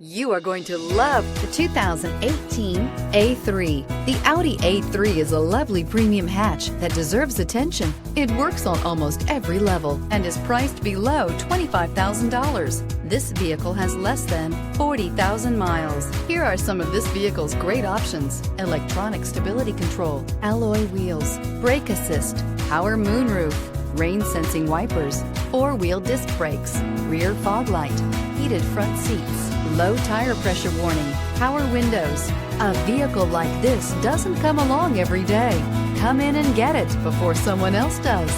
You are going to love the 2018 A3. The Audi A3 is a lovely premium hatch that deserves attention. It works on almost every level and is priced below $25,000. This vehicle has less than 40,000 miles. Here are some of this vehicle's great options: electronic stability control, alloy wheels, brake assist, power moonroof, rain sensing wipers, four-wheel disc brakes, rear fog light, heated front seats, low tire pressure warning, power windows. A vehicle like this doesn't come along every day. Come in and get it before someone else does.